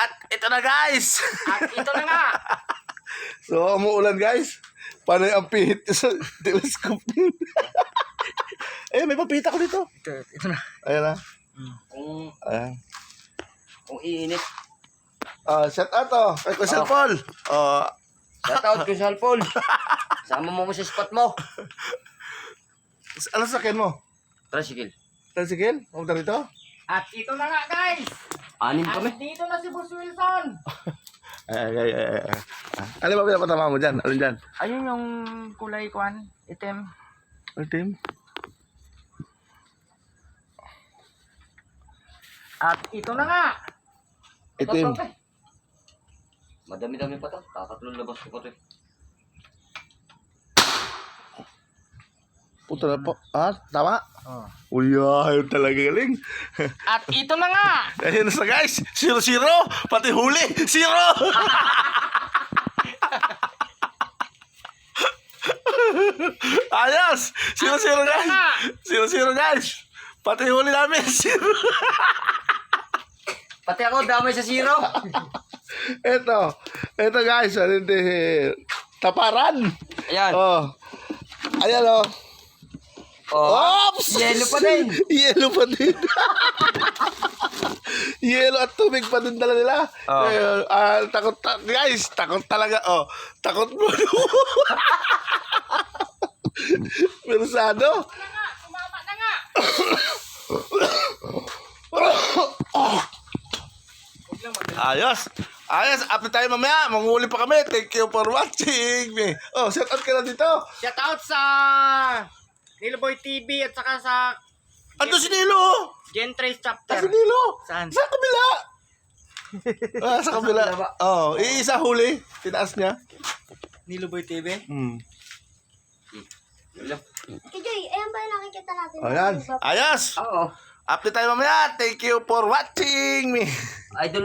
At ito na guys. At ito na nga. So, umuulan guys. Paano yung pihit sa telescope? Eh, may papita ko dito. Ito na. Ayan na. Kung, Ayan. kung iinit. Shout out to. Kay Kusel Paul. Shoutout ko sa Paul. Sama mo sa spot mo. Ano sakyan mo? Tricycle. Tricycle? Huwag na rito? At ito na nga guys. Anim At kami. dito na si Boss Wilson. Ay. Ano ba pinapatama mo dyan? Alin dyan? Ayun yung kulay kwan. Itim. Ultim? At ito na nga. Itim. Ito, Madami-dami pa to. Tatatlong labas ko pa to. Puto na po. Tama? Oh. Uy, ayun talaga galing. At ito na nga. Ayun na guys. 0-0. Pati huli. 0. Ayos. 0-0 guys. 0-0 guys. Pati huli namin. 0. Pati ako, damay sa zero. Ito guys. Ano ito? Taparan. Ayan. Ayan Oops! Yellow pa din. Yellow pa din. Yellow at tubig pa din dala nila. Guys, takot talaga. Takot mo. Mersado. Sumama na nga. Ayos. After tayo mamaya, manghuli pa kami. Thank you for watching. Shout out ka na dito. Shoutout sa Niloboy TV at saka sa Ando si Nilo. Gen 3 chapter. Si Nilo. Saan? Sa kabila. Sa kabila. Iisa huli. Tinaas niya. Niloboy TV? Kajay, ayan ba yung nakikita natin? Ayan. Ayos. Oo. After tayo mamaya, thank you for watching me. Idol na.